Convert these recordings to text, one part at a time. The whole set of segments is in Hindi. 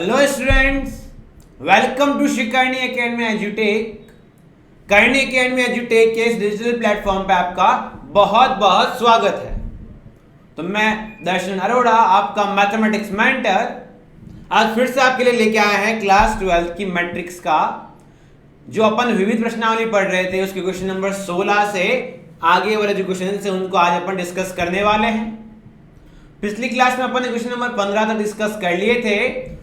Hello students, welcome to Shri Karni Academy एजुटेक। करणी एकेडमी एजुटेक के इस डिजिटल प्लेटफॉर्म पे आपका बहुत बहुत स्वागत है। तो मैं दर्शन अरोड़ा, आपका मैथमेटिक्स मेंटर, आज फिर से आपके लिए लेके आए हैं क्लास 12 की मैट्रिक्स का जो अपन विविध प्रश्नावली पढ़ रहे थे उसके क्वेश्चन नंबर 16 से आगे वाले जो क्वेश्चन है उनको आज अपन डिस्कस करने वाले हैं। पिछली क्लास में अपन ने क्वेश्चन नंबर 15 तक डिस्कस कर लिए थे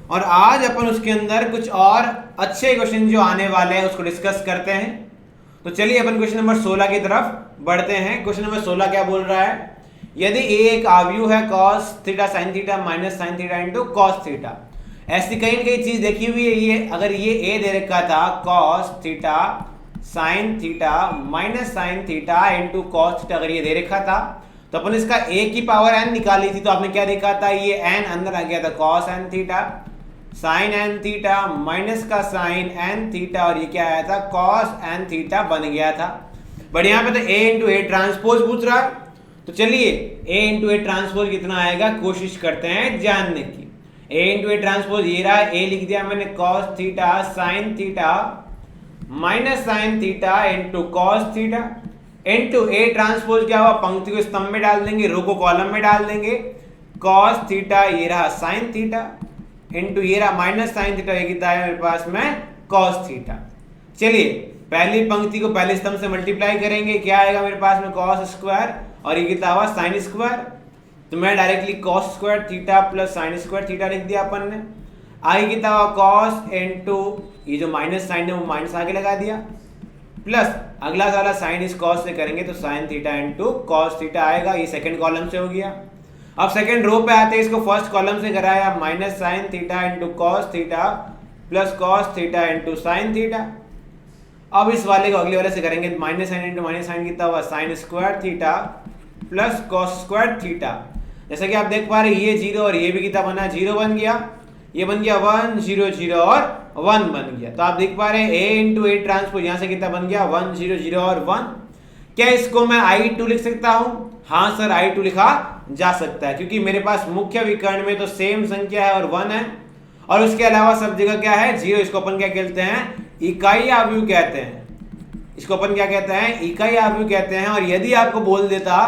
और आज अपन उसके अंदर कुछ और अच्छे क्वेश्चन जो आने वाले हैं उसको डिस्कस करते हैं। तो चलिए अपन क्वेश्चन नंबर 16 की तरफ बढ़ते हैं। क्वेश्चन नंबर 16 क्या बोल रहा है? यदि a एक आव्यूह है cos theta sin theta minus sin theta into cos theta, ऐसी कई कई चीज देखी हुई है। ये अगर ये a दे रखा था cos theta sin theta minus sin theta into cos theta, अगर ये दे रखा था तो अपन इसका a की पावर n निकाली थी। तो आपने क्या देखा था, ये n अंदर आ गया था cos n theta sin n theta minus का sin n थीटा और ये क्या आया था cos n थीटा बन गया था। बट यहाँ पे तो a इंटू ए ट्रांसपोज पूछ रहा है। तो चलिए a इंटू ए ट्रांसपोज कितना आएगा कोशिश करते हैं जानने की। a इंटू ए ट्रांसपोज ये रहा, a लिख दिया मैंने cos theta sin theta minus sin theta into cos theta into A transpose क्या हुआ, पंक्ति को स्तंभ में डाल देंगे, रो को कॉलम में डाल देंगे। cos थीटा ये रहा sin थीटा इंटू ये रहा माइनस sin थीटा, ये कितना है मेरे पास में cos थीटा। चलिए पहली पंक्ति को पहले स्तंभ से मल्टीप्लाई करेंगे, क्या आएगा मेरे पास में cos स्क्वायर और ये कितना हुआ sin स्क्वायर। तो मैं directly cos square theta plus sin square theta लिख दिया अपन ने। आगे कितना हुआ cos इंटू ये जो माइनस साइन है वो माइनस आगे लगा दिया, प्लस अगला वाला साइन इस cos से करेंगे तो sin theta into cos theta आएगा। ये सेकंड कॉलम से हो गया। अब सेकंड रो पे आते हैं, इसको फर्स्ट कॉलम से कराया, minus sin theta into cos theta plus cos theta into sin theta. अब इस वाले को अगले वाले से करेंगे, minus sine into minus sine कितना हुआ sin square theta plus cos square theta. जैसा कि आप देख पा रहे हैं ये 0 और ये भी कितना बना, 0 बन गया, ये बन गया 1 0 0 और 1 बन गया। तो आप देख पा रहे हैं a इंटू ए ट्रांसपोज यहाँ से कितना बन गया 1 0 0 और 1। क्या इसको मैं I2 लिख सकता हूँ? हाँ सर, I2 लिखा जा सकता है क्योंकि मेरे पास मुख्य विकर्ण में तो सेम संख्या है और 1 है और उसके अलावा सब जगह क्या है 0। इसको अपन क्या कहते हैं, इकाई आव्यूह कहते हैं। इसको अपन क्या कहते हैं, इकाई आव्यूह कहते हैं। और यदि आपको बोल देता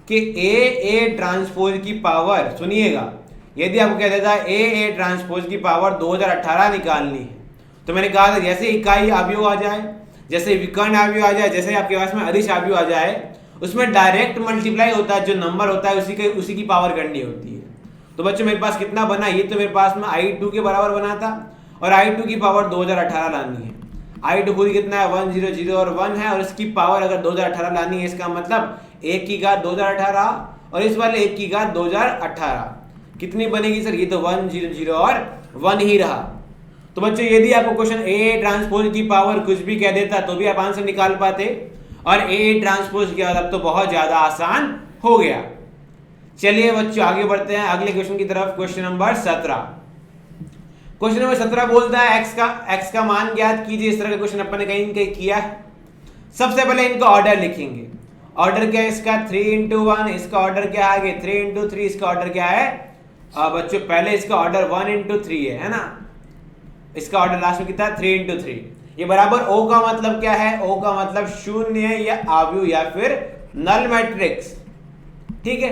कि a ट्रांसपोज की पावर, सुनिएगा, यदि आपको कह देता a ट्रांसपोज की पावर 2018 निकालनी है, तो मैंने कहा था जैसे इकाई आव्यूह आ जाए, जैसे विकर्ण आव्यूह आ जाए, जैसे आपके पास में अदिश आव्यूह आ जाए, उसमें डायरेक्ट मल्टीप्लाई होता है, जो नंबर होता है उसी की पावर करनी होती है। तो बच्चों मेरे पास कितना बना, ये तो मेरे पास में I2 के बराबर बना था और I2 की पावर 2018 लानी है। I2 खुद कितना है 1 0 0 और 1 है और इसकी पावर अगर 2018 लानी है, इसका मतलब 1 की घात 2018 और इस वाले 1 की घात 2018 कितनी बनेगी सर, ये तो 1 0 0 और 1 ही रहा। तो बच्चों यदि आपको क्वेश्चन a ट्रांसपोज की पावर कुछ भी कह देता तो भी आप आंसर निकाल पाते और a ट्रांसपोज किया तब तो बहुत ज्यादा आसान हो गया। चलिए बच्चों आगे बढ़ते हैं अगले क्वेश्चन की तरफ। Question number 17। क्वेश्चन नंबर 17 बोलता है x का मान ज्ञात कीजिए। इस तरह का क्वेश्चन अपन ने कहीं कहीं किया है। सबसे पहले इनका ऑर्डर लिखेंगे। ऑर्डर क्या है इसका 3 इंटू 1, इसका ऑर्डर क्या है आगे 3 इंटू 3, इसका ऑर्डर क्या है बच्चों पहले इसका ऑर्डर 1 इंटू 3 है ना, इसका ऑर्डर लास्ट में कितना है 3 इंटू 3। ये बराबर O का मतलब क्या है, O का मतलब शून्य या आव्यूह या फिर नल मैट्रिक्स। ठीक है,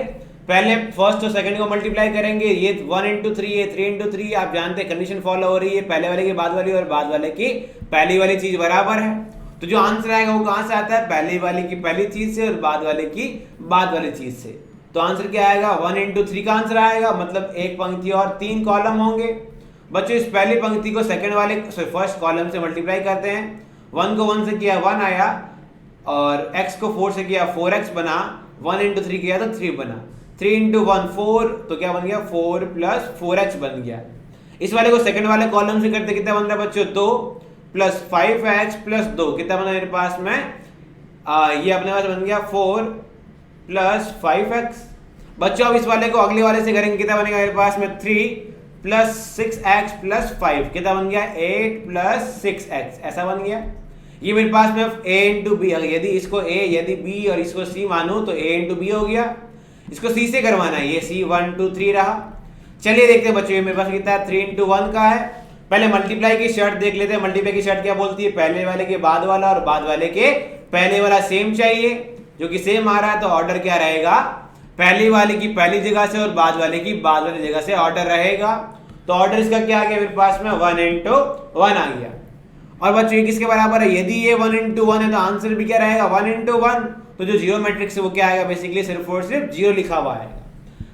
पहले फर्स्ट और सेकंड को मल्टीप्लाई करेंगे, ये 1 इंटू 3 ये 3 इंटू 3। आप जानते हैं कंडीशन फॉलो हो रही है, पहले वाले की बाद वाली और बाद वाले की पहली वाली चीज बराबर है। तो जो आंसर आएगा वो कहां से आता है, पहले वाले की पहली चीज से और बाद वाले की बाद वाली चीज से। तो आंसर क्या आएगा 1 इंटू 3 का आंसर आएगा, मतलब एक पंक्ति और 3 कॉलम होंगे। बच्चों इस पहली पंक्ति को सेकंड वाले फर्स्ट कॉलम से मल्टीप्लाई करते हैं। 1 को 1 से किया 1 आया और x को 4 से किया 4x बना, 1 इंटू 3 किया तो 3 बना, 3 इंटू 1 4, तो क्या बन गया 4 प्लस 4x बन गया। इस वाले को सेकंड वाले कॉलम से करते कितना बन रहा है बच्चों 2 प्लस 5x प्लस 2 कितना बना मेरे पास में ये अपने पास बन गया 4 प्लस 5x। बच्चों अब इस वाले को अगले वाले से करेंगे, कितना बनेगा मेरे पास में 3 प्लस 6x प्लस 5, कितना बन गया 8 प्लस 6x, ऐसा बन गया। ये मेरे पास में a इंटू बी, यदि इसको a यदि b और इसको c मानूं तो a इंटू बी हो गया। इसको c से करवाना है, ये c 1 2 3 रहा। चलिए देखते हैं बच्चों, ये मेरे पास कितना है 3 into 1 का है। पहले मल्टीप्लाई की शर्त देख लेते हैं। मल्टीप्लाई की शर्त क्या बोलती है, पहले वाले के बाद वाला और बाद वाले के पहले वाला सेम चाहिए, जो कि सेम आ रहा है तो ऑर्डर क्या रहेगा, पहली वाले की पहली जगह से और बाद वाले की बाद वाली जगह से ऑर्डर रहेगा। तो ऑर्डर इसका क्या आ गया मेरे पास में 1 into 1 आ गया। और बच्चों ये किसके बराबर है, यदि ये 1 into 1 है तो आंसर भी क्या रहेगा 1 into 1। तो जो जीरो मैट्रिक्स है वो क्या आएगा, बेसिकली सिर्फ और सिर्फ जीरो लिखा हुआ है।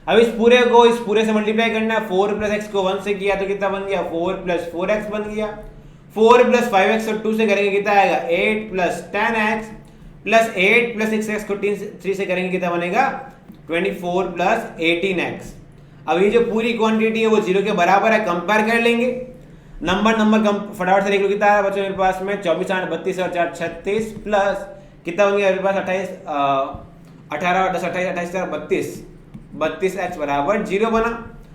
अब इस पूरे से मल्टीप्लाई करना है। 4 + x को 1 से किया तो कितना बन गया 4 + 4x बन गया। 4 + 5x और 2 से करेंगे कितना आएगा 8 + 10x प्लस 8 + 6x को 3 से करेंगे कितना बनेगा 24 + 18x। अब ये जो पूरी क्वांटिटी है वो जीरो के बराबर है, कंपेयर कर लेंगे। नंबर फटाफट से देख लो कितना है बच्चों मेरे पास में 24 8 32 और 4 36 प्लस कितना बन गया मेरे पास 18 और 10 28 32x बराबर 0 बना।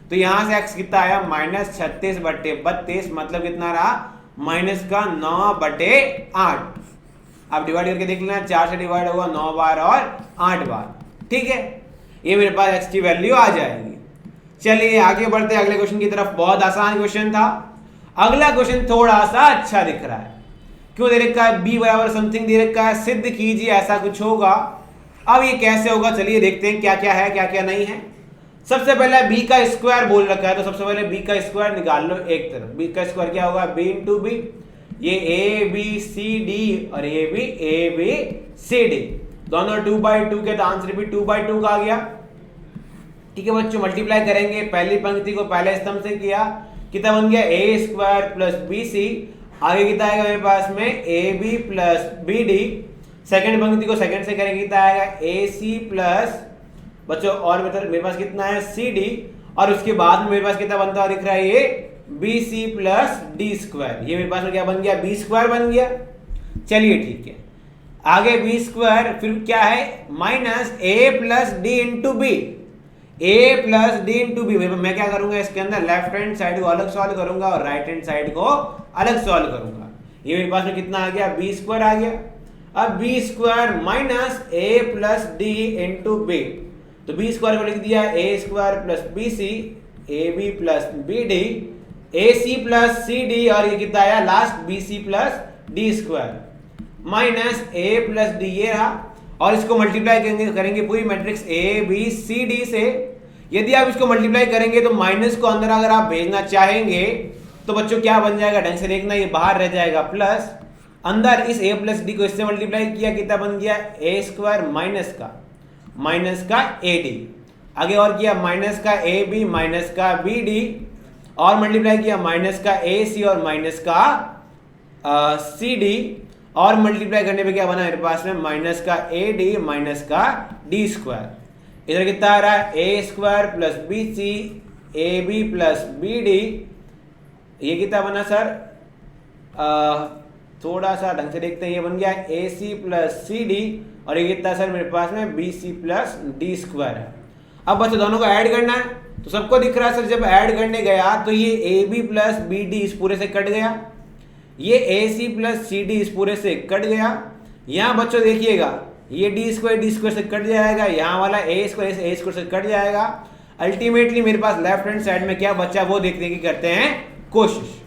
तो यहाँ से x कितना आया -36/32, मतलब कितना रहा -9/8। आप डिवाइड करके देख लेना, 4 से डिवाइड होगा 9 बार और 8 बार, ठीक है। ये मेरे पास x की वैल्यू आ जाएगी। चलिए आगे बढ़ते हैं अगले क्वेश्चन की तरफ। बहुत आसान क्वेश्चन था। अगला क्वेश्चन थोड़ा सा अच्छा दिख रहा है। क्यों दे रखा है, b बराबर समथिंग दे रखा है, सिद्ध कीजिए ऐसा कुछ होगा। अब ये कैसे होगा, चलिए देखते हैं क्या क्या है क्या क्या नहीं है। सबसे पहले b का स्क्वायर बोल रखा है, तो सबसे पहले b का स्क्वायर निकाल लो एक तरफ। b का स्क्वायर क्या होगा b × b, ये a b c d और ये भी a b c d, दोनों 2/2 के, तो आंसर भी 2/2 का आ गया। ठीक है बच्चों, मल्टीप्लाई करेंगे, पहली पंक्ति को पहले स्तंभ से किया, कितना बन गया a² + bc, आगे कितना आएगा मेरे पास में ab + bd, सेकंड पंक्ति को सेकंड से करेंगे कितना आएगा ac प्लस बच्चों और मेरे पास कितना है cd, और उसके बाद में मेरे पास कितना बनता हुआ दिख रहा है ये bc + d²। ये मेरे पास में क्या बन गया b² बन गया। चलिए ठीक है, आगे b², फिर क्या है -a + d × b, a + d × b। मैं क्या करूंगा, इसके अंदर लेफ्ट हैंड साइड को अलग सॉल्व करूंगा और राइट हैंड साइड को अलग सॉल्व करूंगा। ये मेरे पास में कितना आ गया b² आ गया। अब b² -a + d × b, तो b² को लिख दिया a² + bc, ab + bd, ac + cd, और ये कितना आया last bc + d² -a + d, ये रहा। और इसको मल्टीप्लाई करेंगे पूरी matrix a b c d से। यदि आप इसको मल्टीप्लाई करेंगे तो माइनस को अंदर अगर आप भेजना चाहेंगे तो बच्चों क्या बन जाएगा, ढंग से देखना, ये बाहर रह जाएगा, प्लस अंदर इस a + d को इससे मल्टीप्लाई किया, कितना बन गया a² माइनस का ad, आगे और किया माइनस का ab माइनस का bd, और मल्टीप्लाई किया माइनस का ac और माइनस का cd, और मल्टीप्लाई करने पे क्या बना मेरे पास में माइनस का ad माइनस का d²। इधर कितना आ रहा है a² + bc ab + bd, ये कितना बना सर, थोड़ा सा ढंग से देखते हैं, ये बन गया ac + cd, और ये कितना सर मेरे पास में bc + d² है। अब बच्चों दोनों को ऐड करना है, तो सबको दिख रहा है सर जब ऐड करने गया तो ये ab + bd इस पूरे से कट गया, ये ac + cd इस पूरे से कट गया। यहाँ बच्चों देखिएगा ये d² से कट जाएगा, यहाँ वाला a² से कट जाएगा। अल्टीमेटली मेरे पास लेफ्ट हैंड साइड में क्या बचा वो देखने की करते हैं कोशिश।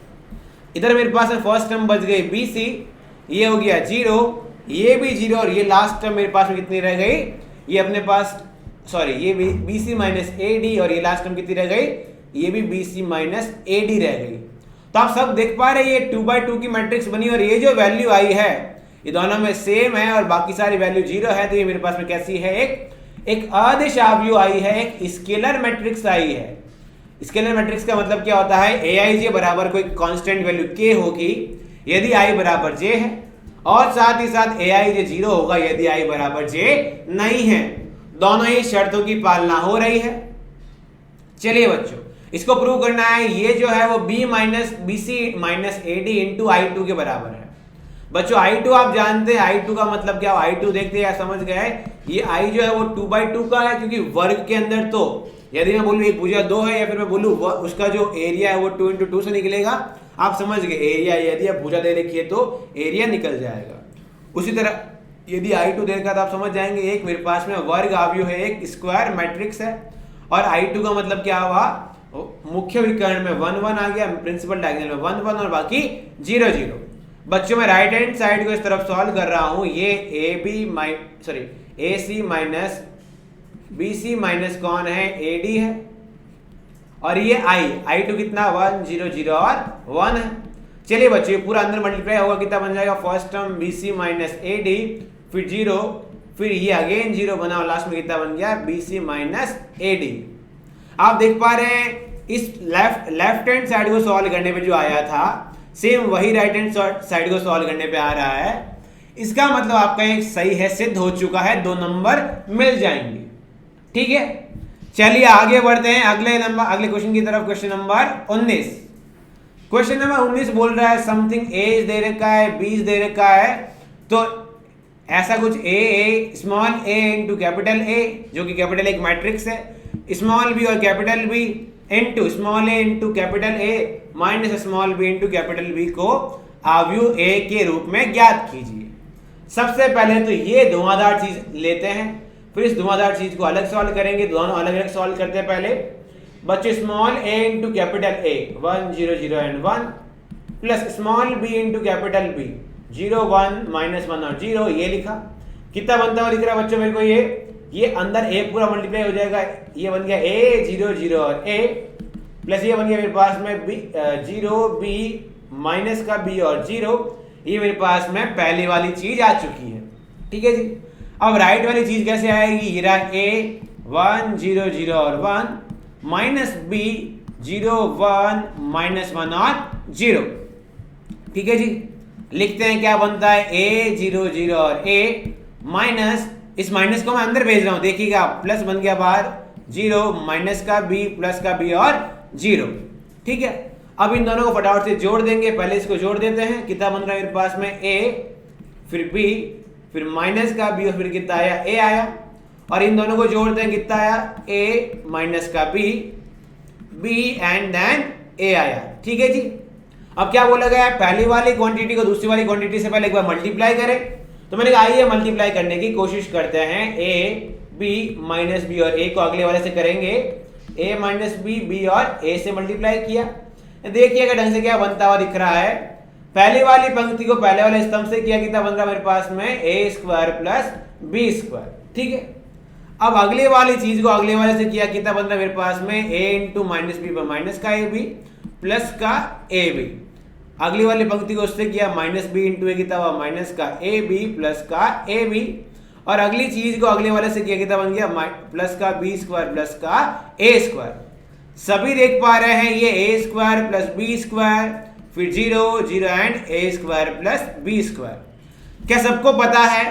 इधर मेरे पास फर्स्ट टर्म बच गई bc, ये हो गया 0, ये भी 0, और ये लास्ट टर्म मेरे पास में कितनी रह गई, ये अपने पास सॉरी ये bc - ad, और ये लास्ट टर्म कितनी रह गई, ये भी bc - ad रह गई। तो आप सब देख पा रहे हैं ये 2/2 की मैट्रिक्स बनी, और ये जो वैल्यू आई है ये दोनों में सेम है और बाकी सारी वैल्यू 0 है। तो ये मेरे पास में कैसी है, एक अदिश आव्यूह आई है, एक स्केलर मैट्रिक्स आई है। स्केलर मैट्रिक्स का मतलब क्या होता है, aij बराबर कोई कांस्टेंट वैल्यू k होगी यदि i बराबर j है, और साथ ही साथ aij 0 होगा यदि i बराबर j नहीं है। दोनों ही शर्तों की पालना हो रही है। चलिए बच्चों इसको प्रूव करना है। ये जो है वो b - bc - ad × i2 के बराबर है। बच्चों i2 आप जानते हैं, i2 का मतलब क्या, i2 देखते हैं समझ गए, ये i जो है वो 2/2 का है, क्योंकि वर्ग के अंदर तो यदि मैं बोलूँ एक भुजा 2 है, या फिर मैं बोलूँ उसका जो एरिया है वो 2 × 2 से निकलेगा। आप समझ गए, एरिया यदि आप भुजा दे रखी है तो एरिया निकल जाएगा। उसी तरह यदि i2 दे रखा तो आप समझ जाएंगे एक मेरे पास में वर्ग आव्यूह है, एक स्क्वायर मैट्रिक्स है, और i2 का मतलब क्या हुआ मुख्य विकर्ण में 1 1 आ गया, प्रिंसिपल डायगोनल में 1 1 और बाकी 0 0। बच्चों मैं राइट हैंड साइड को इस तरफ सॉल्व कर रहा हूं। ये AC माइनस BC माइनस कौन है, AD है, और ये I2 कितना 1 0 0 और 1 है। चलिए बच्चों पूरा अंदर मल्टीप्लाई होगा, कितना बन जाएगा, first term BC minus AD, फिर 0, फिर ये अगेन 0 बना और लास्ट में कितना बन गया, BC माइनस AD। आप देख पा रहे हैं इस लेफ्ट हैंड साइड को सॉल्व करने पे जो आया था सेम वही राइट हैंड साइड को सॉल्व करने पे आ रहा है। इसका मतलब आपका एक सही है, सिद्ध हो चुका है, 2 नंबर मिल जाएंगे। ठीक है, चलिए आगे बढ़ते हैं अगले क्वेश्चन की तरफ। Question number 19। क्वेश्चन नंबर 19 बोल रहा है समथिंग ए दे रखा है, बी दे रखा है, तो ऐसा कुछ small A into capital A, जो कि कैपिटल एक मैट्रिक्स है, स्मॉल बी और capital B into small A into capital A minus small B into capital B को अवयव ए के रूप में ज्ञात कीजिए। सबसे पहले तो ये धुआंधार चीज लेते हैं, फिर इस धुआंधार चीज को अलग सॉल्व करेंगे। दोनों अलग अलग सॉल्व करते हैं। पहले बच्चे small A into capital A 1 0 0 and 1 plus small B into capital B 0 1 minus 1 और 0, ये लिखा। कितना बनता हुआ दिख रहा है बच्चों मेरे को, ये अंदर ए पूरा मल्टीप्लाई हो जाएगा। ये बन गया ए 0 0 और ए प्लस ये बन गया मेरे पास में बी 0 बी माइनस का बी और 0, ये मेरे पास में पहली वाली चीज आ चुकी है। ठीक है जी, अब राइट वाली चीज कैसे आएगी, ये रहा ए 1 0 0 और 1 माइनस बी 0 1 माइनस 1 और 0। ठीक है जी, लिखते हैं क्या बनता है, ए 0 0 और ए माइनस, इस माइनस को मैं अंदर भेज रहा हूं, देखिएगा प्लस बन गया बाहर, 0 माइनस का बी प्लस का बी और 0। ठीक है, अब इन दोनों को फटाफट से जोड़ देंगे। पहले इसको जोड़ देते हैं, कितना बन रहा है मेरे पास में, ए फिर बी फिर माइनस का बी और फिर कितना आया, ए आया, और इन दोनों को जोड़ते हैं, कितना आया, ए माइनस का बी एंड देन ए आया। ठीक है जी, अब क्या बोला गया है, पहली वाली क्वांटिटी को दूसरी वाली क्वांटिटी से पहले एक बार मल्टीप्लाई करें। तो मैंने कहा आइए मल्टीप्लाई करने की कोशिश करते हैं। ए बी माइनस बी और ए को अगले वाले से करेंगे, ए माइनस बी और ए से मल्टीप्लाई किया। देखिएगा ढंग से क्या बनता हुआ दिख रहा है। पहली वाली पंक्ति को पहले वाले स्तंभ से किया, कितना बन रहा मेरे पास में, ए स्क्वायर प्लस बी स्क्वायर। ठीक है, अब अगले वाली चीज को अगले वाले से किया, कितना बन रहा मेरे पास में, ए इंटू माइनस बी पर माइनस का ए बी प्लस का ए बी। अगली वाली पंक्ति को उससे किया, माइनस बी इंटू ए, कितना हुआ, माइनस का ए बी प्लस का ए बी, और अगली चीज को अगले वाले से किया, कितना बन गया, प्लस का बी स्क्वायर प्लस का ए स्क्वायर। सभी देख पा रहे हैं ये A square plus B square फिर 0 0 and A square plus B square. क्या सबको पता है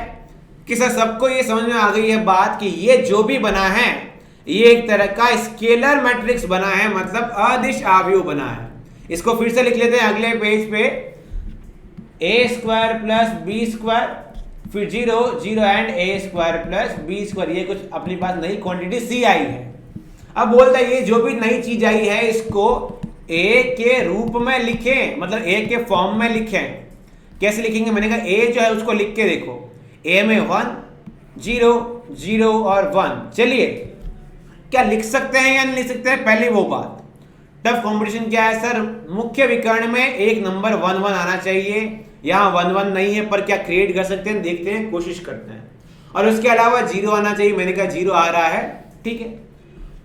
कि सर सबको ये समझ में आ गई है बात कि ये जो भी बना है ये एक तरह का स्केलर मैट्रिक्स बना है, मतलब अदिश अवयव बना है। इसको फिर से लिख लेते हैं अगले पेज पे, A square plus B square फिर 0 0 and A square plus B square. ये कुछ अपनी पास नई क्वांटिटी सी आई है। अब बोलता है ये जो भी नई चीज आई है इसको ए के रूप में लिखें, मतलब ए के फॉर्म में लिखें। कैसे लिखेंगे, मैंने कहा ए जो है उसको लिख के देखो, ए में 1 0 0 और 1। चलिए क्या लिख सकते हैं या नहीं लिख सकते हैं, पहले वो बात। टफ कंपटीशन क्या है सर, मुख्य विकर्ण में एक नंबर 1 1 आना चाहिए, यहाँ 1 1 नहीं है, पर क्या क्रिएट कर सकते हैं, देखते हैं, कोशिश करते हैं। और उसके अलावा 0 आना चाहिए, मैंने कहा 0 आ रहा है। ठीक है,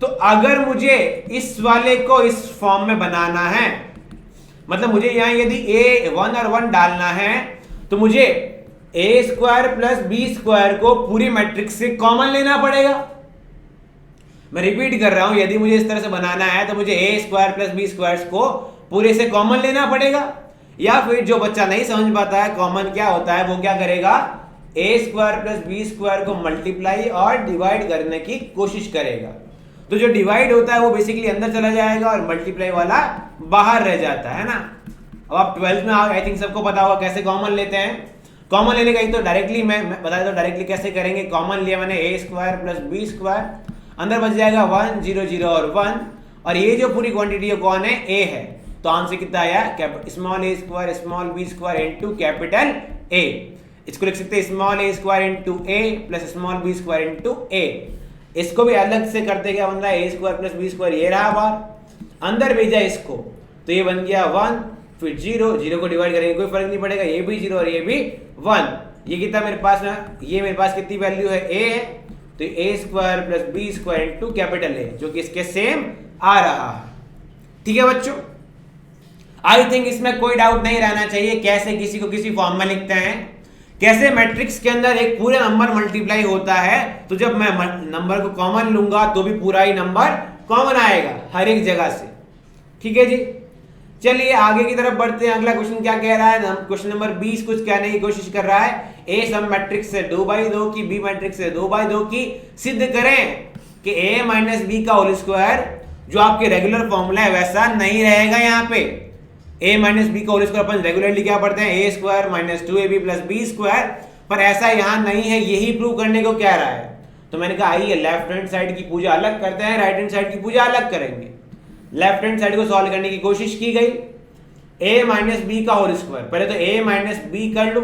तो अगर मुझे इस वाले को इस फॉर्म में बनाना है, मतलब मुझे यहां यदि ए 1 और 1 डालना है, तो मुझे ए स्क्वायर प्लस बी स्क्वायर को पूरी मैट्रिक्स से कॉमन लेना पड़ेगा। मैं रिपीट कर रहा हूं, यदि मुझे इस तरह से बनाना है तो मुझे ए स्क्वायर प्लस बी स्क्वायर को पूरे से कॉमन लेना पड़ेगा। या फिर जो बच्चा नहीं समझ पाता है कॉमन क्या होता है, वो क्या करेगा, ए स्क्वायर प्लस बी स्क्वायर को मल्टीप्लाई और डिवाइड करने की कोशिश करेगा। तो जो डिवाइड होता है वो बेसिकली अंदर चला जाएगा और मल्टीप्लाई वाला बाहर रह जाता है ना। अब आप 12th में आई थिंक सबको पता होगा कैसे कॉमन लेते हैं। कॉमन लेने का ही तो डायरेक्टली मैं बता देता हूं डायरेक्टली कैसे करेंगे। कॉमन लिया मैंने ए स्क्वायर प्लस बी स्क्वायर, अंदर बच जाएगा 1 0 0 और 1, और ये जो पूरी क्वांटिटी है कौन है, ए है। तो आंसर कितना आया, small A square small B square into capital A. इसको लिख सकते हैं small A square into A plus small B square into A. इसको भी अलग से करते क्या बन रहा है, A square plus B square ये रहा बार, अंदर भेजा इसको, तो ये बन गया 1, फिर 0, 0 को डिवाइड करेंगे कोई फर्क नहीं पड़ेगा, ये भी 0 और ये भी 1। ये कितना मेरे पास ना, ये मेरे पास कितनी वैल्यू है, a है, तो a² plus b² into capital A, जो कि इसके सेम आ रहा है। ठीक है बच्चों, आई थिंक इसमें कोई डाउट नहीं रहना चाहिए कैसे किसी को किसी फॉर्म में लिखते हैं, कैसे मैट्रिक्स के अंदर एक पूरे नंबर मल्टीप्लाई होता है, तो जब मैं नंबर को कॉमन लूंगा तो भी पूरा ही नंबर कॉमन आएगा हर एक जगह से। ठीक है जी, चलिए आगे की तरफ बढ़ते हैं। अगला क्वेश्चन क्या कह रहा है, क्वेश्चन नंबर 20 कुछ कहने की कोशिश कर रहा है, ए सम मैट्रिक्स से 2/2 की, बी मैट्रिक्स से 2/2 की, सिद्ध करें कि a माइनस बी का होल स्क्वायर जो आपके रेगुलर फॉर्मूला है वैसा नहीं रहेगा। यहाँ पे a माइनस बी का होल स्क्वायर अपन रेगुलरली क्या पढ़ते हैं, a² minus 2ab plus b², पर ऐसा यहाँ नहीं है, यही प्रूव करने को कह रहा है। तो मैंने कहा आइए लेफ्ट हैंड साइड की पूजा अलग करते हैं, राइट हैंड साइड की पूजा अलग करेंगे। लेफ्ट हैंड साइड को सॉल्व करने की कोशिश की गई, a माइनस बी का होल स्क्वायर, पहले तो a माइनस बी कर लो,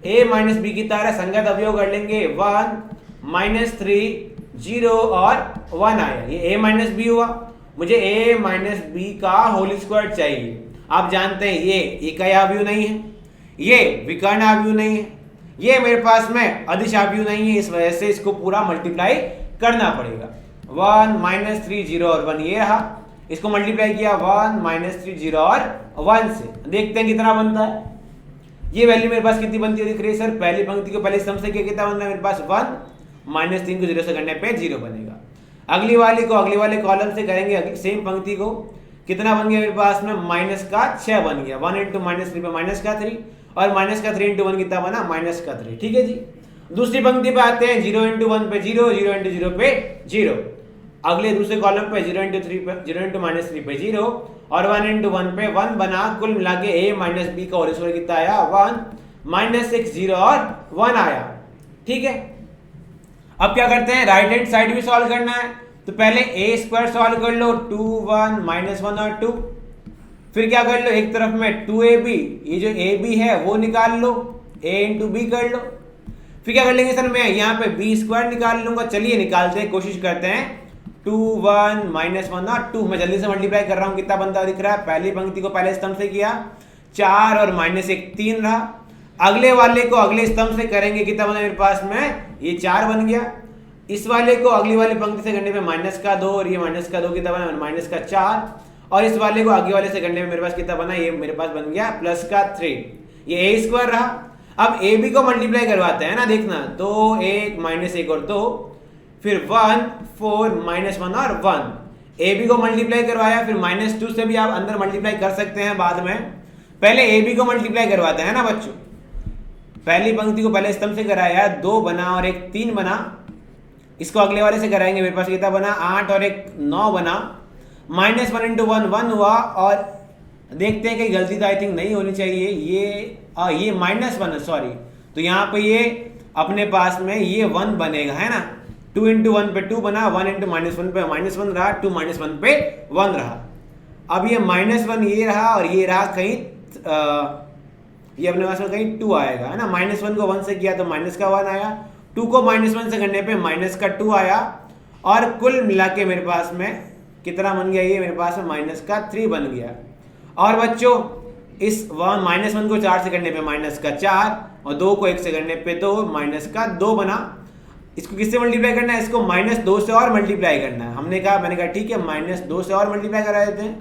a माइनस बी की तरह संगत अवयव कर लेंगे, 1 - 3 0 और 1 आया, ये a माइनस बी हुआ। मुझे a माइनस बी का होल स्क्वायर चाहिए। आप जानते हैं ये इकाई आव्यूह नहीं है, ये विकर्ण आव्यूह नहीं है, ये मेरे पास में अदिश आव्यूह नहीं है, इस वजह से इसको पूरा मल्टीप्लाई करना पड़ेगा। 1 - 3 0 और 1 ये रहा, इसको मल्टीप्लाई किया 1 - 3 0 और 1 से, देखते हैं कितना बनता है। ये वैल्यू मेरे पास कितनी बनती है दिख रही है सर, पहली पंक्ति को पहले स्तंभ से कितना बनना है मेरे पास 1 - 3 को 0 से करने पे 0 बनेगा। अगली वाली को अगले वाले कॉलम से करेंगे, सेम पंक्ति को कितना बन गया मेरे पास में -6 बन गया, 1 × -3 पे -3 और -3 × 1 कितना बना -3। ठीक है जी, दूसरी पंक्ति पे आते हैं, 0 × 1 पे 0, 0 × 0 पे 0, अगले दूसरे कॉलम पे 0 × 3 पे 0 × -3 पे 0 और 1 × 1 पे 1 बना, कुल मिला के a माइनस बी का होल स्क्वायर कितना आया 1 - 6 0 और 1 आया। ठीक है, अब क्या करते हैं, राइट हैंड साइड भी सॉल्व करना है, तो पहले a² सॉल्व कर लो, 2 1 -1 और 2, फिर क्या कर लो एक तरफ में 2ab, ये जो ab है वो निकाल लो, a × b कर लो, फिर क्या कर लेंगे सर मैं यहाँ पे b² निकाल लूंगा। चलिए निकालते हैं, कोशिश करते हैं, 2 1 -1 और 2, मैं जल्दी से मल्टीप्लाई कर रहा हूँ, कितना बनता दिख रहा है, पहली पंक्ति को पहले स्तंभ से किया 4 और -1 3 रहा, अगले वाले को अगले स्तंभ से करेंगे, कितना बना मेरे पास में ये 4 बन गया, इस वाले को अगली वाली पंक्ति से करने पे -2 और ये -2 कितना बना -4, और इस वाले को आगे वाले से करने में मेरे पास कितना बना, ये मेरे पास बन गया +3, ये a² रहा। अब ab को मल्टीप्लाई करवाते हैं ना, देखना 2 1 -1 और 2, फिर 1 4 -1 और 1, ab को मल्टीप्लाई करवाया, फिर -2 से भी आप अंदर मल्टीप्लाई कर सकते हैं बाद में, पहले ab को मल्टीप्लाई करवाते हैं ना बच्चों, पहली पंक्ति को पहले स्तंभ से कराया, 2 बना और एक 3 बना, इसको अगले वाले से कराएंगे, मेरे पास कितना बना 8 और एक 9 बना, -1 × 1 1 हुआ, और देखते हैं कि गलती तो आई थिंक नहीं होनी चाहिए, ये -1 सॉरी, तो यहाँ पे ये अपने पास में ये 1 बनेगा है ना, 2 × 1 पे 2 बना, 1 × -1 पे -1 रहा, 2 -1 पे 1 रहा। अब ये -1 ये रहा और ये रहा कहीं ये अपने पास में कहीं 2 आएगा है ना, -1 को 1 से किया तो -1 आया, 2 को -1 से करने पे -2 आया, और कुल मिला के मेरे पास में कितना बन गया, ये मेरे पास में -3 बन गया। और बच्चों इस -1 को 4 से करने पे -4 और 2 को 1 से करने पे 2 -2 बना, इसको किससे मल्टीप्लाई करना है, इसको -2 से और मल्टीप्लाई करना है। मैंने कहा ठीक है -2 से और मल्टीप्लाई करा देते हैं,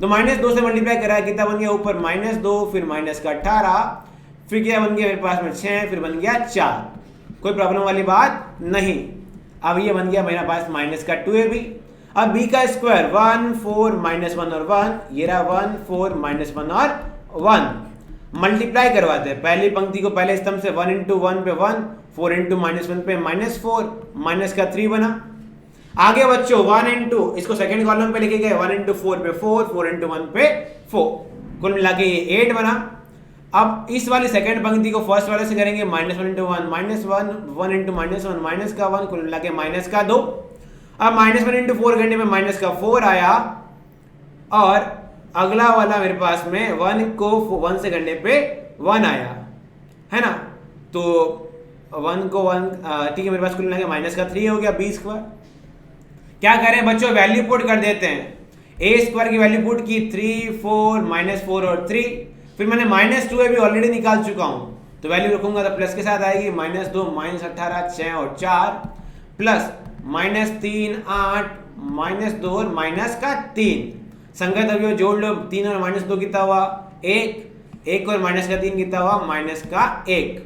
तो -2 से मल्टीप्लाई कराया, कितना बन गया ऊपर -2, फिर -18, फिर क्या बन गया मेरे पास में 6, फिर बन गया 4, कोई प्रॉब्लम वाली बात नहीं। अब ये बन गया मेरे पास -2ab। अब b का स्क्वायर 1 4 -1 और 1, ये रहा 1 4 -1 और 1, मल्टीप्लाई करवाते हैं, पहली पंक्ति को पहले स्तंभ से 1 × 1 पे 1, 4 × -1 पे -4, -3 बना। आगे बच्चों 1 × इसको सेकंड कॉलम पे लिखे गए, 1 × 4 पे 4, 4 × 1 पे 4, कुल मिला के ये 8 बना। अब इस वाली सेकंड पंक्ति को फर्स्ट वाले से करेंगे, -1 × 1 -1, 1 × -1 -1, कुल मिला के -2। अब -1 × 4 करने में -4 आया, और अगला वाला मेरे पास में 1 को 1 से करने पे 1 आया है ना, तो 1 को 1 ठीक है, मेरे पास कुल मिला के -3 हो गया, b²। क्या करें बच्चों, वैल्यू पुट कर देते हैं, ए स्क्वायर की वैल्यू पुट की 3 4 -4 और 3, फिर मैंने -2 अभी ऑलरेडी निकाल चुका हूं, तो वैल्यू रखूंगा तो प्लस के साथ आएगी, -2 -18 6 और 4 प्लस -3 8 -2 और -3, संगत अवयव जोड़ लो, 3 और -2 कितना हुआ 1 और -3 कितना हुआ -1।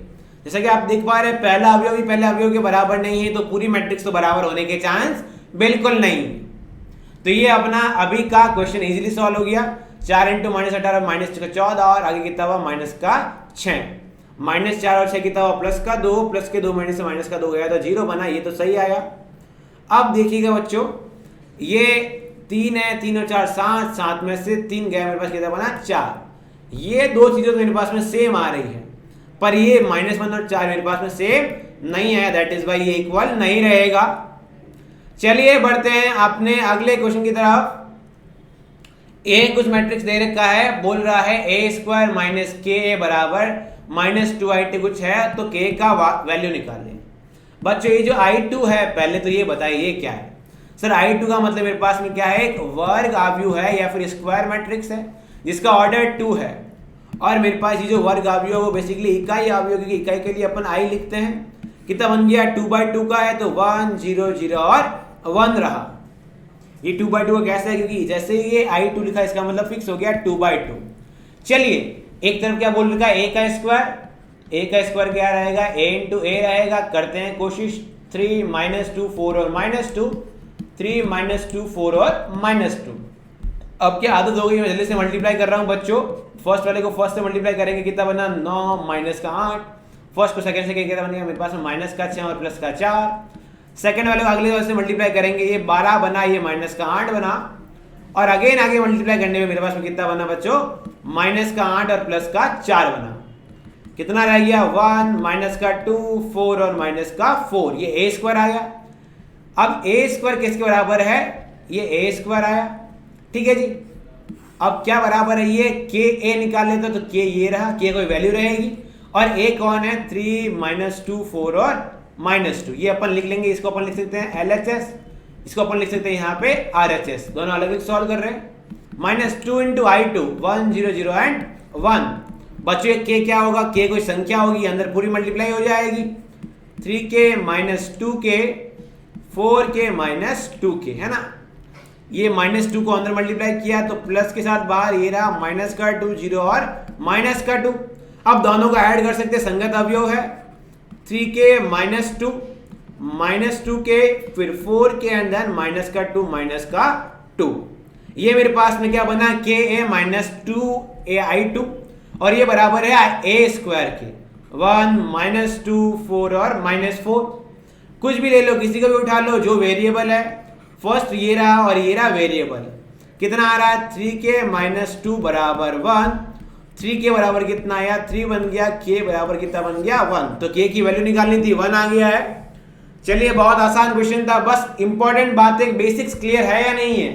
जैसा कि आप देख पा रहे हैं पहला अवयव भी पहले अवयव के बराबर नहीं है, तो पूरी मैट्रिक्स तो बराबर होने के चांस बिल्कुल नहीं। तो ये अपना अभी का क्वेश्चन इजीली सॉल्व हो गया। 4 × -18 -14 और आगे कितना हुआ -6, -4 और 6 कितना हुआ +2, प्लस के 2 माइनस से -2 गया तो 0 बना, ये तो सही आया। अब देखिएगा बच्चों, ये 3 है, 3 और 4 7 में से 3 गया, मेरे पास कितना बना 4। ये दो चीजें तो मेरे पास में सेम आ रही है, पर ये -1 और 4 मेरे पास में सेम नहीं है, दैट इज वाई ये इक्वल नहीं रहेगा। चलिए बढ़ते हैं अपने अगले क्वेश्चन की तरफ। ए कुछ मैट्रिक्स दे रखा है, बोल रहा है a² - ka बराबर -2i2 कुछ है, तो k का वैल्यू निकालें। बच्चों ये जो i2 है, पहले तो ये बताइए क्या है। सर i2 का मतलब मेरे पास में क्या है, एक वर्ग आव्यूह है या फिर स्क्वायर मैट्रिक्स है जिसका ऑर्डर 2 है, और मेरे पास ये जो वर्ग आव्यूह है वो बेसिकली इकाई आव्यूह, क्योंकि इकाई के लिए अपन i लिखते हैं। कितना बन गया 2/2 का है, तो 1 0 0 और 1 रहा। ये 2/2 कैसे है, क्योंकि जैसे ये i2 लिखा इसका मतलब फिक्स हो गया 2/2। चलिए एक तरफ क्या बोल रखा है, a का स्क्वायर क्या रहेगा, a × a रहेगा। करते हैं कोशिश, 3 -2 4 और -2, 3 -2 4 और -2। अब क्या आदत हो गई, मैं जल्दी से मल्टीप्लाई कर रहा हूं बच्चों। फर्स्ट वाले को फर्स्ट से मल्टीप्लाई करेंगे, कितना बना 9 -8, फर्स्ट को सेकंड से कितना बनेगा मेरे पास में -6 और +4। सेकंड वाले को अगले वाले से मल्टीप्लाई करेंगे, ये 12 बना, ये -8 बना, और अगेन आगे मल्टीप्लाई करने में मेरे पास में कितना बना बच्चों -8 और +4 बना। कितना रह गया 1 -2 4 और -4, ये a² आ गया। अब a² किसके बराबर है, ये a² आया, ठीक है जी। अब क्या बराबर है, ये ka निकाल लेते तो k ये रहा, k कोई वैल्यू रहेगी, और a कौन है 3 -2 4 और -2, ये अपन लिख लेंगे। इसको अपन लिख सकते हैं LHS, इसको अपन लिख सकते हैं यहाँ पे RHS, दोनों अलग अलग सॉल्व कर रहे हैं। -2 × i2 1 0 0 एंड 1। बच्चों k क्या होगा, k कोई संख्या होगी, अंदर पूरी मल्टीप्लाई हो जाएगी। 3k - 2k 4k - 2k है ना, ये -2 को अंदर मल्टीप्लाई किया तो प्लस के साथ बाहर ये रहा -2 0 और -2। अब दोनों को ऐड कर सकते, संगत अवयव है। 3k - 2 -2k फिर 4k एंड देन -2 -2। ये मेरे पास में क्या बना ka - 2ai2, और ये बराबर है a² के 1 -2 4 और -4। कुछ भी ले लो, किसी को भी उठा लो, जो वेरिएबल है फर्स्ट ये रहा और ये रहा वेरिएबल। कितना आ रहा है 3k - 2 बराबर 1, 3k बराबर कितना आया 3 बन गया, k बराबर कितना बन गया 1, तो k की वैल्यू निकालनी थी 1 आ गया है। चलिए बहुत आसान क्वेश्चन था, बस इंपॉर्टेंट बातें बेसिक्स क्लियर है या नहीं है,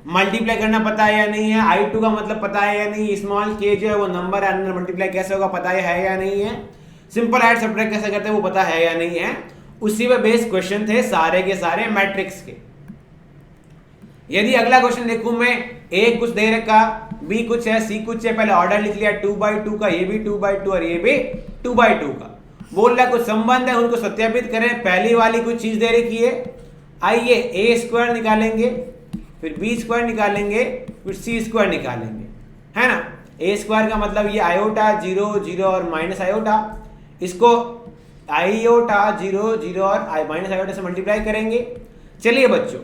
मल्टीप्लाई करना पता है या नहीं है, i2 का मतलब पता है या नहीं, स्मॉल k जो है वो नंबर है, अंदर मल्टीप्लाई कैसे होगा पता है या नहीं है, सिंपल ऐड सब्ट्रैक्ट कैसे करते हैं वो पता है या नहीं है। उसी पे बेस्ड क्वेश्चन थे सारे के सारे मैट्रिक्स के। यदि अगला क्वेश्चन देखूं मैं, ए कुछ दे रखा, बी कुछ है, सी कुछ है, पहले ऑर्डर लिख लिया 2/2 का, ये भी 2/2 और ये भी 2/2 का। बोल रहा कुछ संबंध है, उनको सत्यापित करें। पहली वाली कुछ चीज दे रखी है, आइए a² निकालेंगे, फिर b² निकालेंगे, फिर c² निकालेंगे, है ना। a² का मतलब ये आयोटा 0 0 और माइनस आयोटा, इसको आयोटा 0 0 और माइनस आयोटा से मल्टीप्लाई करेंगे। चलिए बच्चों,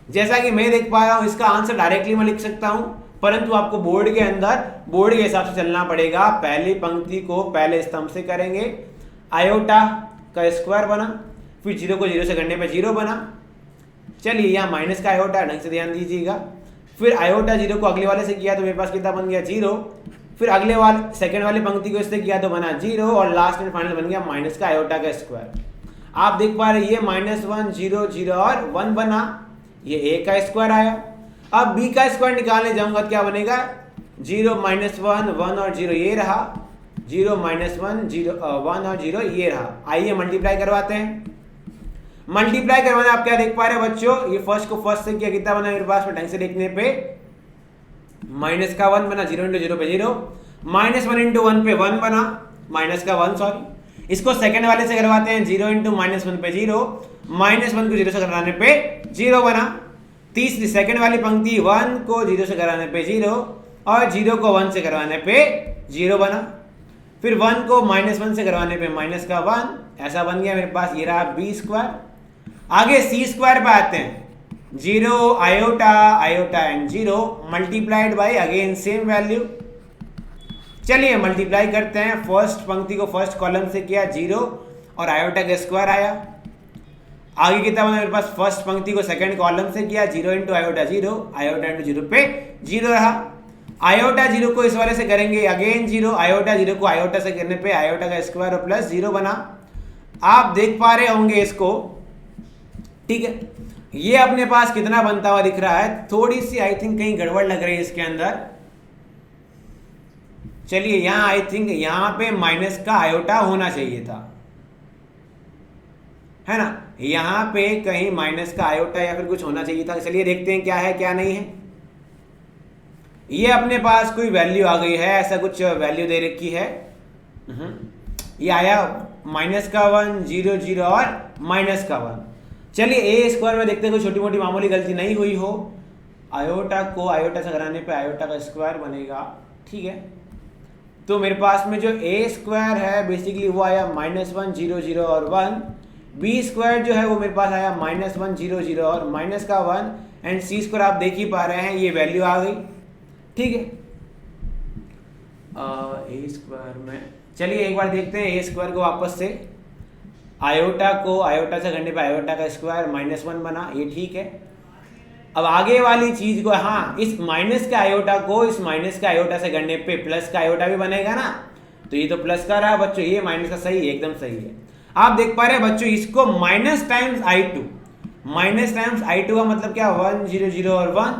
जैसा कि मैं देख पा रहा हूं इसका आंसर डायरेक्टली मैं लिख सकता हूं, परंतु आपको बोर्ड के अंदर बोर्ड के हिसाब से चलना पड़ेगा। पहली पंक्ति को पहले स्तंभ से करेंगे, आयोटा का स्क्वायर बना, फिर 0 को 0 से करने पे 0 बना। चलिए यहाँ माइनस का आयोटा, ढंग से ध्यान दीजिएगा। फिर आयोटा 0 को अगले वाले से किया तो मेरे पास कितना बन गया 0, फिर अगले वाले सेकंड वाली पंक्ति को इससे किया तो बना 0, और लास्ट में फाइनल बन गया माइनस का आयोटा का स्क्वायर। आप देख पा रहे ये -1 0 0 और 1 बना, ये a का स्क्वायर आया। अब b का स्क्वायर निकालने जाऊंगा तो क्या बनेगा 0 -1 1 और 0 ये रहा, 0 -1 0 1 और 0 ये रहा। आइए मल्टीप्लाई करवाते हैं। मल्टीप्लाई करवाना आप क्या देख पा रहे हैं बच्चों, ये फर्स्ट को फर्स्ट से किया, कितना बना मेरे पास में ढंग से देखने पे माइनस का 1 बना, 0 इंटू 0 पे 0, -1 इंटू 1 पे 1 बना, माइनस का 1 सॉरी। इसको सेकंड वाले से करवाते हैं, 0 इंटू -1 पे 0, -1 को 0 से कराने पे 0 बना। तीसरी सेकंड वाली पंक्ति 1 को 0 से कराने पे 0 और 0 को 1 से करवाने पे 0 बना। फिर 1 को -1 से करवाने पे माइनस का 1, ऐसा बन गया मेरे पास, ये रहा b स्क्वायर। आगे c स्क्वायर पे आते हैं, 0 iota iota and 0 multiplied by again same value. चलिए मल्टीप्लाई करते हैं, फर्स्ट पंक्ति को फर्स्ट कॉलम से किया 0 और आयोटा का स्क्वायर आया। आगे कितना बना मेरे पास, फर्स्ट पंक्ति को सेकंड कॉलम से किया 0 इंटू आयोटा 0, आयोटा इंटू 0 पे 0 रहा। आयोटा 0 को इस वाले से करेंगे अगेन 0, आयोटा 0 को आयोटा से करने पे आयोटा का स्क्वायर और प्लस 0 बना। आप देख पा रहे होंगे इसको, ठीक है। ये अपने पास कितना बनता हुआ दिख रहा है, थोड़ी सी आई थिंक कहीं गड़बड़ लग रही है इसके अंदर। चलिए यहां आई थिंक यहां पे माइनस का आयोटा होना चाहिए था, है ना, यहां पे कहीं माइनस का आयोटा या फिर कुछ होना चाहिए था। चलिए देखते हैं क्या है क्या नहीं है। ये अपने पास कोई वैल्यू आ गई है, ऐसा कुछ वैल्यू दे रखी है। ये आया माइनस का 1, 0 0 और माइनस का 1। चलिए ए स्क्वायर में देखते हैं कोई छोटी मोटी मामूली गलती नहीं हुई हो। आयोटा को आयोटा से कराने पे आयोटा का स्क्वायर बनेगा, ठीक है। तो मेरे पास में जो ए स्क्वायर है बेसिकली वो आया -1 0 0 और 1, बी स्क्वायर जो है वो मेरे पास आया -1 0 0 और माइनस का 1 एंड सी स्क्वायर आप देख ही पा रहे हैं ये वैल्यू आ गई, ठीक है। ए स्क्वायर में चलिए एक बार देखते हैं ए स्क्वायर को वापस से, आयोटा को आयोटा से करने पे आयोटा का स्क्वायर -1 बना, ये ठीक है। अब आगे वाली चीज को, हाँ इस माइनस के आयोटा को इस माइनस के आयोटा से करने पे प्लस का आयोटा भी बनेगा ना, तो ये तो प्लस का रहा बच्चों, ये माइनस का सही है, एकदम सही है। आप देख पा रहे हैं बच्चों, इसको minus times i2, minus times i2 का मतलब क्या, 1 0 0 और 1।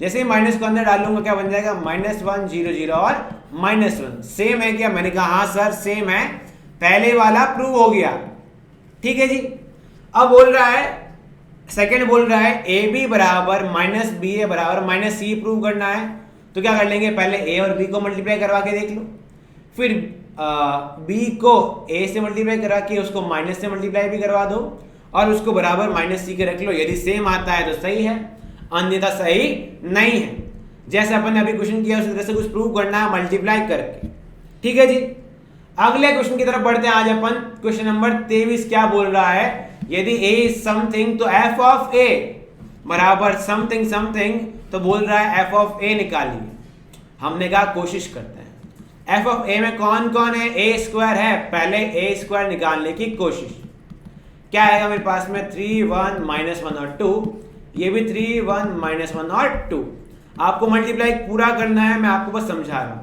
जैसे ही माइनस को अंदर डालूंगा क्या बन जाएगा, -1 0 0 और -1। सेम है क्या, मैंने कहा हाँ सर सेम है, पहले वाला प्रूव हो गया, ठीक है जी। अब बोल रहा है सेकंड, बोल रहा है ए बी बराबर -ba बराबर -c प्रूव करना है। तो क्या कर लेंगे, पहले a और b को मल्टीप्लाई करवा के देख लो, फिर b को a से मल्टीप्लाई करा के उसको माइनस से मल्टीप्लाई भी करवा दो और उसको बराबर -c के रख लो। यदि सेम आता है तो सही है, अन्यथा सही नहीं है। जैसे अपन ने अभी क्वेश्चन किया उसी तरह से कुछ प्रूव करना है मल्टीप्लाई करके, ठीक है जी। अगले क्वेश्चन की तरफ बढ़ते हैं। आज अपन क्वेश्चन नंबर 23 क्या बोल रहा है, यदि a इज समथिंग तो f ऑफ a बराबर समथिंग समथिंग, तो बोल रहा है f ऑफ a निकालिए। हमने कहा कोशिश करते हैं, f ऑफ a में कौन कौन है, a स्क्वायर है, पहले a स्क्वायर निकालने की कोशिश। क्या आएगा मेरे पास में, 3 1 -1 और 2, ये भी 3 1 -1 और 2। आपको मल्टीप्लाई पूरा करना है, मैं आपको बस समझा रहा हूं।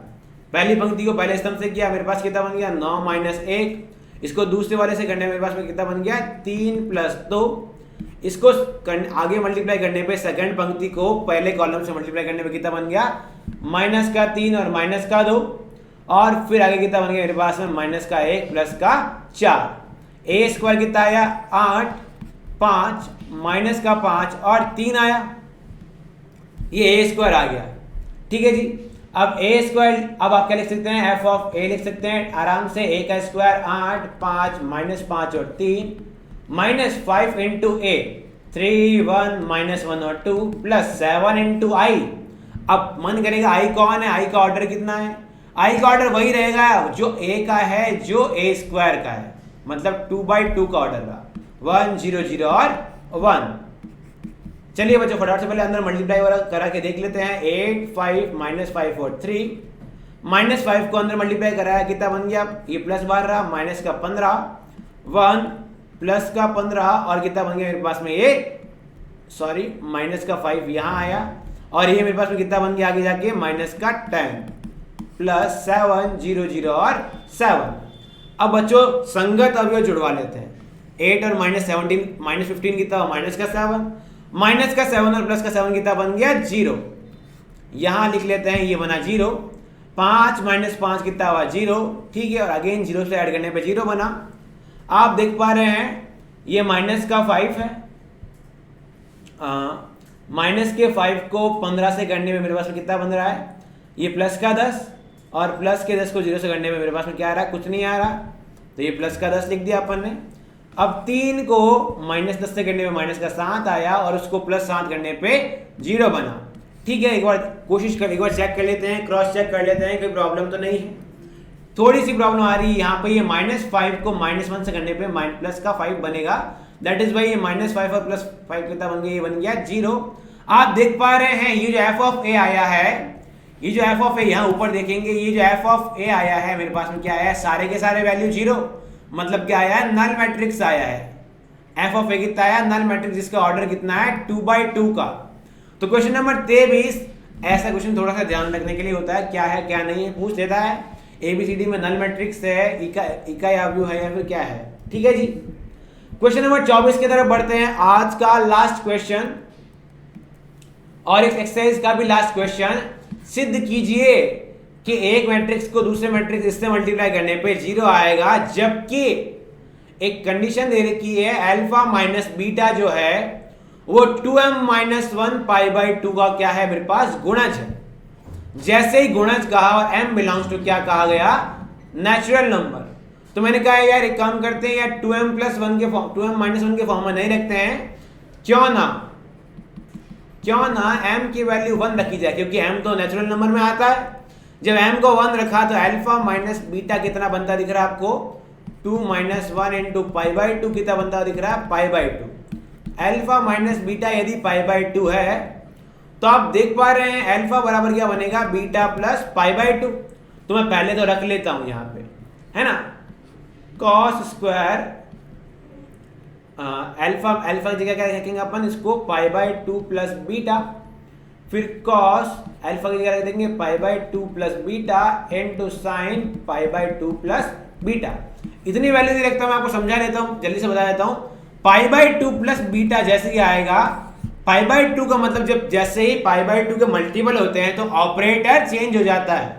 पहली पंक्ति को पहले स्तंभ से किया, मेरे पास कितना बन गया 9 - 1। इसको दूसरे वाले से करने मेरे पास में कितना बन गया 3 + 2। इसको आगे मल्टीप्लाई करने पे सेकंड पंक्ति को पहले कॉलम से मल्टीप्लाई करने पे कितना बन गया -3 और -2। और फिर आगे कितना बन गया मेरे पास में -1 + 4। ए स्क्वायर कितना आया 8, 5 -5 और 3 आया, ये ए स्क्वायर आ गया, ठीक है जी। अब ए स्क्वायर, अब आप क्या लिख सकते हैं, एफ ऑफ ए लिख सकते हैं आराम से। ए का स्क्वायर 8 5 -5 और 3 -5 इंटू ए 3 1 -1 और 2 +7 इंटू आई। अब मन करेगा आई कौन है, आई का ऑर्डर कितना है, आई का ऑर्डर वही रहेगा जो ए का है, जो ए स्क्वायर का है, मतलब 2/2 का ऑर्डर रहा, 1 0 0 और 1। चलिए बच्चों फटाफट से पहले अंदर मल्टीप्लाई वाला करा के देख लेते हैं। 8 5 -5 और 3, -5 को अंदर मल्टीप्लाई कराया कितना बन गया, ये प्लस बार रहा, माइनस का 15, 1 प्लस का 15 और कितना बन गया मेरे पास में ये, सॉरी माइनस का 5 यहाँ आया और ये मेरे पास में कितना बन गया आगे जाके -10 +7 0 0 और 7। अब बच्चों संगत अवयव जुड़वा लेते हैं। 8 और -15 कितना, -7, -7 और +7 कितना बन गया 0। यहां लिख लेते हैं, ये बना 0। 5 -5 कितना हुआ 0, ठीक है। और अगेन 0 से ऐड करने पे 0 बना। आप देख पा रहे हैं ये -5 है, -5 को 15 से करने में मेरे पास कितना बन रहा है ये प्लस का 10 और प्लस के 10 को 0 से करने में मेरे पास में क्या आ रहा है, कुछ नहीं आ रहा, तो ये प्लस का 10 लिख दिया अपन ने। अब 3 को -10 से करने में माइनस का 7 आया और उसको प्लस 7 करने पे 0 बना। ठीक है, एक बार कोशिश कर, एक बार चेक कर लेते हैं, क्रॉस चेक कर लेते हैं, कोई प्रॉब्लम तो नहीं है। थोड़ी सी प्रॉब्लम आ रही है यहाँ पे, ये -5 को -1 से करने पे प्लस का 5 बनेगा, दैट इज वाई ये -5 और +5 कितना बन गया, ये बन गया 0। आप देख पा रहे हैं ये जो f ऑफ a आया है, ये जो f ऑफ a यहाँ ऊपर देखेंगे, ये जो f ऑफ a आया है मेरे पास में क्या आया है, सारे के सारे वैल्यू 0, मतलब क्या आया है, नल मैट्रिक्स आया है। f ऑफ a कितना आया, नल मैट्रिक्स, जिसका ऑर्डर कितना है 2/2 का। तो क्वेश्चन नंबर 23, ऐसा क्वेश्चन थोड़ा सा ध्यान रखने के लिए होता है, क्या है क्या नहीं है, पूछ लेता है ABCD में नल मैट्रिक्स है, इकाई अवयव है या फिर क्या है। ठीक है जी, क्वेश्चन नंबर 24 की तरफ बढ़ते हैं, आज का लास्ट क्वेश्चन और इस एक्सरसाइज का भी लास्ट क्वेश्चन। सिद्ध कीजिए कि एक मैट्रिक्स को दूसरे मैट्रिक्स इससे मल्टीप्लाई करने पे 0 आएगा, जबकि एक कंडीशन दे रखी है अल्फा माइनस बीटा जो है वो 2m-1 π/2 का क्या है मेरे पास, गुणज है। जैसे ही गुणज कहा और m बिलोंग्स टू क्या कहा गया, नेचुरल नंबर, तो मैंने कहा यार एक काम करते हैं यार 2m-1 के फॉर्म, 2m-1 के फॉर्म में नहीं रखते हैं, क्यों ना m की वैल्यू 1 रखी जाए, क्योंकि m तो नेचुरल नंबर में आता है। जब m को 1 रखा तो अल्फा माइनस बीटा कितना बनता दिख रहा है आपको, 2-1 × π/2 कितना बनता दिख रहा है, π/2। अल्फा माइनस बीटा यदि π/2 है तो आप देख पा रहे हैं अल्फा बराबर क्या बनेगा, बीटा प्लस π/2। तो मैं पहले तो रख लेता हूं यहाँ पे, है ना, cos स्क्वायर अल्फा की जगह क्या रखेंगे अपन, इसको π/2 प्लस बीटा, फिर cos अल्फा की जगह रख देंगे π/2 plus beta into sin π/2 plus beta. इतनी वैल्यू नहीं रखता, मैं आपको समझा देता हूं, जल्दी से बता देता हूं। π/2 प्लस बीटा जैसे ही आएगा, π/2 का मतलब जब जैसे ही π/2 के मल्टीपल होते हैं तो ऑपरेटर चेंज हो जाता है,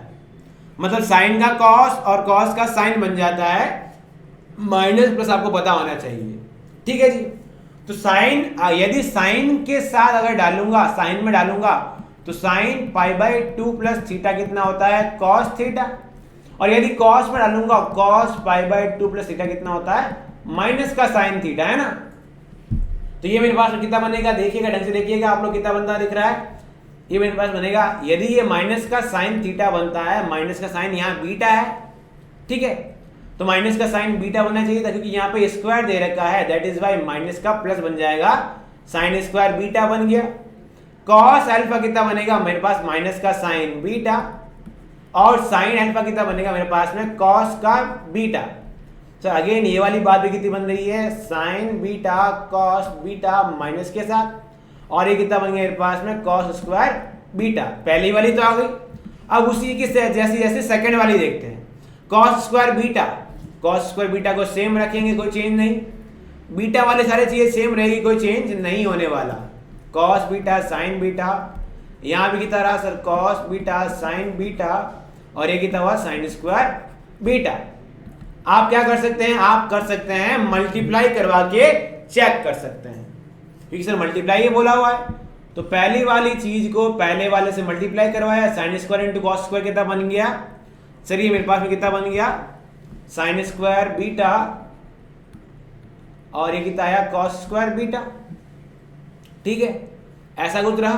मतलब साइन का कॉस और कॉस का साइन बन जाता है, माइनस प्लस आपको पता होना चाहिए। ठीक है जी, तो साइन, यदि साइन के साथ अगर डालूंगा, साइन में डालूंगा तो साइन π/2 प्लस थीटा कितना होता है, कॉस थीटा, और यदि कॉस में डालूंगा कॉस π/2 प्लस थीटा कितना होता है, माइनस का साइन थीटा, है ना। तो ये मेरे पास कितना बनेगा, देखिएगा ढंग से देखिएगा आप लोग, कितना बनता दिख रहा है, ये मेरे पास बनेगा, यदि ये माइनस का साइन थीटा बनता है, माइनस का साइन यहाँ बीटा है, ठीक है, तो माइनस का साइन बीटा बनना चाहिए था, क्योंकि यहाँ पे स्क्वायर दे रखा है, दैट इज वाई माइनस का प्लस बन जाएगा, साइन स्क्वायर बीटा बन गया। कॉस अल्फा कितना बनेगा मेरे पास, माइनस का साइन बीटा, और साइन अल्फा कितना बनेगा मेरे पास में, कॉस का बीटा। तो अगेन ये वाली बात भी कितनी बन रही है, sign beta cos beta minus के साथ, और ये कितना बन गया मेरे पास में, कॉस स्क्वायर बीटा। पहली वाली तो आ गई, अब उसी की जैसे जैसे सेकंड वाली देखते हैं, cos square beta, cos square beta को सेम रखेंगे, कोई चेंज नहीं, बीटा वाले सारे चीजें सेम रहेगी, कोई चेंज नहीं होने वाला, कॉस बीटा साइन बीटा, यहाँ भी कितना रहा sir, cos beta sine beta, और ये कितना हुआ, साइन स्क्वायर बीटा। आप क्या कर सकते हैं, आप कर सकते हैं मल्टीप्लाई करवा के चेक कर सकते हैं, क्योंकि सर मल्टीप्लाई ये बोला हुआ है, तो पहली वाली चीज को पहले वाले से मल्टीप्लाई करवाया, sine square into cos square कितना बन गया, सर ये मेरे पास में कितना बन गया, साइन स्क्वायर बीटा, और ये कितना आया, कॉस स्क्वायर बीटा। ठीक है, ऐसा कुछ रहा,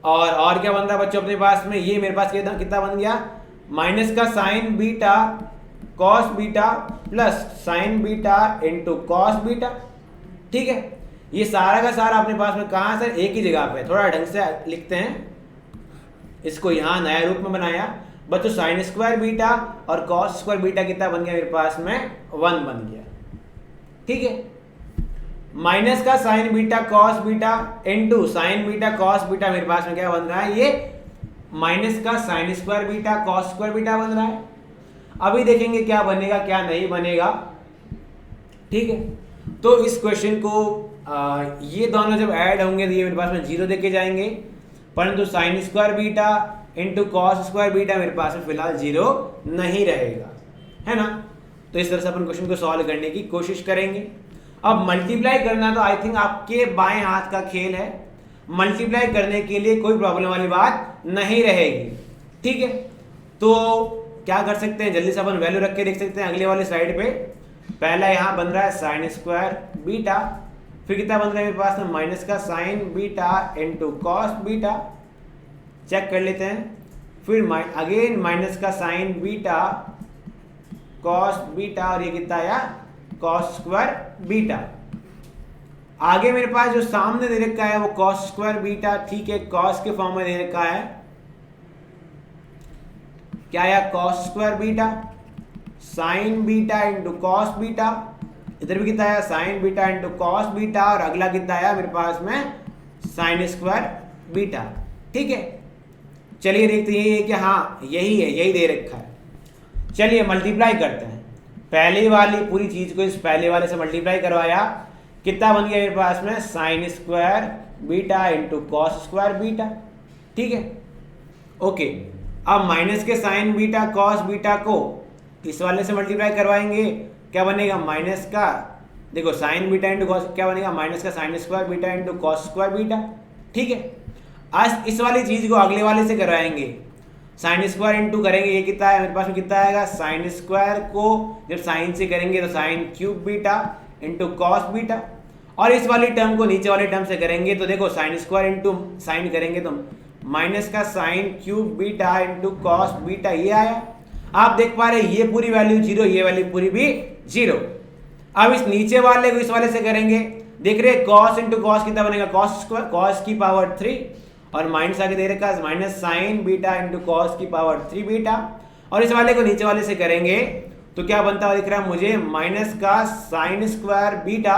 और क्या बन रहा बच्चों अपने पास में, ये मेरे पास कितना बन गया, माइनस का sine beta cos beta plus sign beta into cos beta. ठीक है, ये सारा का सारा अपने पास में कहाँ सर, एक ही जगह पे, थोड़ा ढंग से लिखते हैं इसको, यहाँ नया रूप में बनाया बच्चों, साइन स्क्वायर बीटा और कॉस स्क्वायर बीटा कितना बन गया मेरे पास में, 1 बन गया। ठीक है, माइनस का sine beta cos beta into sine beta cos beta, मेरे पास में क्या बन रहा है, ये माइनस का sine square beta cos square beta बन रहा है। अभी देखेंगे क्या बनेगा क्या नहीं बनेगा। ठीक है, तो इस क्वेश्चन को ये दोनों जब ऐड होंगे तो ये मेरे पास में 0 देके जाएंगे, परंतु sine square beta into cos square beta मेरे पास में फिलहाल 0 नहीं रहेगा, है ना। तो इस तरह से अपन क्वेश्चन को सॉल्व करने की कोशिश करेंगे। अब मल्टीप्लाई करना तो आई थिंक आपके बाएं हाथ का खेल है, मल्टीप्लाई करने के लिए कोई प्रॉब्लम वाली बात नहीं रहेगी। ठीक है, तो क्या कर सकते हैं, जल्दी से अपन वैल्यू रख के देख सकते हैं अगले वाले स्लाइड पे। पहला यहाँ बन रहा है साइन स्क्वायर बीटा, फिर कितना बन रहा है मेरे पास में माइनस का sine beta into cos beta, check कर लेते हैं। फिर अगेन माइनस का साइन बीटा कॉस बीटा, और ये कितना आया कॉस स्क्वायर बीटा। आगे मेरे पास जो सामने दे रखा है वो कॉस स्क्वायर बीटा, ठीक है, कॉस के फॉर्म में दे रखा है, क्या आया cos square beta sine beta into cos beta, इधर भी कितना आया sign beta into cos beta, और अगला कितना आया मेरे पास में साइन स्क्वायर बीटा। ठीक है, चलिए देखते हैं कि हाँ यही है, यही दे रखा है। चलिए मल्टीप्लाई करते हैं, पहली वाली पूरी चीज को इस पहले वाले से मल्टीप्लाई करवाया, कितना बन गया मेरे पास में sine square beta into cos square beta. ठीक है, ओके, अब माइनस के साइन बीटा कॉस बीटा को इस वाले से मल्टीप्लाई करवाएंगे, क्या बनेगा माइनस का, देखो साइन बीटा इंटू कॉस, क्या बनेगा माइनस का sine square beta into cos square beta. ठीक है, आज इस वाली चीज को अगले वाले से करवाएंगे, साइन स्क्वायर इंटू करेंगे, ये कितना है मेरे पास में कितना आएगा, साइन स्क्वायर को जब साइन से करेंगे तो sine cube beta into cos beta, और इस वाली टर्म को नीचे वाले टर्म से करेंगे तो देखो साइन स्क्वायर इंटू साइन करेंगे तो माइनस का sine cube beta into cos beta, ये आया। आप देख पा रहे ये पूरी वैल्यू जीरो, ये वाली पूरी भी जीरो। अब इस नीचे वाले को इस वाले से करेंगे, देख रहे कॉस इंटू कॉस कितना बनेगा कॉस स्क्वायर, कॉस की पावर 3, और माइनस आगे दे रखा है minus sign beta into cos की पावर 3 बीटा, और इस वाले को नीचे वाले से करेंगे तो क्या बनता हुआ दिख रहा है मुझे माइनस का sine square beta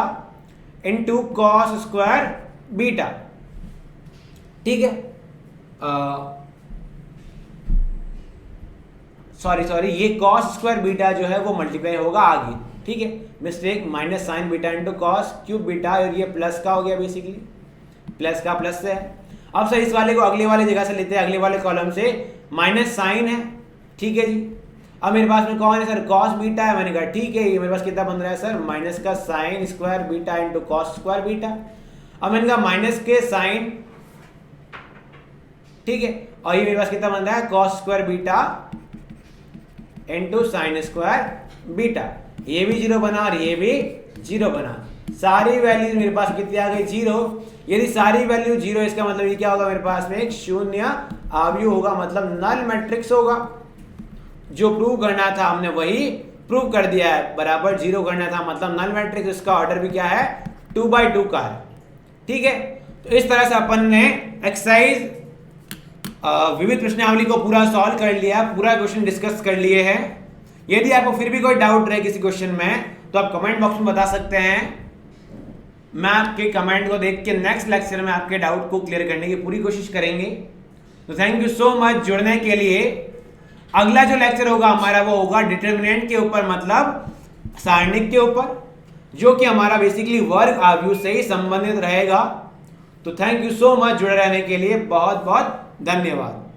into cos square beta. ठीक है, सॉरी ये कॉस स्क्वायर बीटा जो है वो मल्टीप्लाई होगा आगे। ठीक है, mistake, minus sign beta into cos cube beta, और ये प्लस का हो गया, बेसिकली प्लस का प्लस से है। अब सर इस वाले को अगले वाले जगह से लेते हैं, अगले वाले कॉलम से माइनस साइन है। ठीक है जी, अब मेरे पास में कौन है सर कॉस बीटा है, मैंने कहा ठीक है, ये मेरे पास कितना बन रहा है सर माइनस का sine square beta into cos square beta. अब मैंने कहा माइनस के साइन, ठीक है, और ये मेरे पास कितना बन रहा है cos square beta into sine square beta, ये भी जीरो बना और ये भी जीरो बना, सारी वैल्यूज मेरे पास कितनी आ गई जीरो। यदि सारी वैल्यू जीरो, इसका मतलब ये क्या होगा मेरे पास में एक शून्य अवयव होगा, मतलब नल मैट्रिक्स होगा। जो प्रूव करना था हमने वही प्रूव कर दिया है, बराबर जीरो करना था मतलब नल मैट्रिक्स, इसका ऑर्डर भी क्या है 2x2 का है। ठीक है, तो इस तरह से अपन ने एक्सरसाइज विविध प्रश्नावली को पूरा सॉल्व कर लिया, पूरा क्वेश्चन डिस्कस कर लिए हैं। यदि आपको फिर भी कोई डाउट रहे किसी क्वेश्चन में तो आप कमेंट बॉक्स में बता सकते हैं, मैं आपके कमेंट को देख के नेक्स्ट लेक्चर में आपके डाउट को क्लियर करने की पूरी कोशिश करेंगे। तो थैंक यू सो मच जुड़ने के लिए। अगला जो लेक्चर होगा हमारा वो होगा डिटर्मिनेंट के ऊपर, मतलब सारणिक के ऊपर, जो कि हमारा बेसिकली वर्ग अवयव से ही संबंधित रहेगा। तो थैंक यू सो मच जुड़े रहने के लिए, बहुत बहुत धन्यवाद।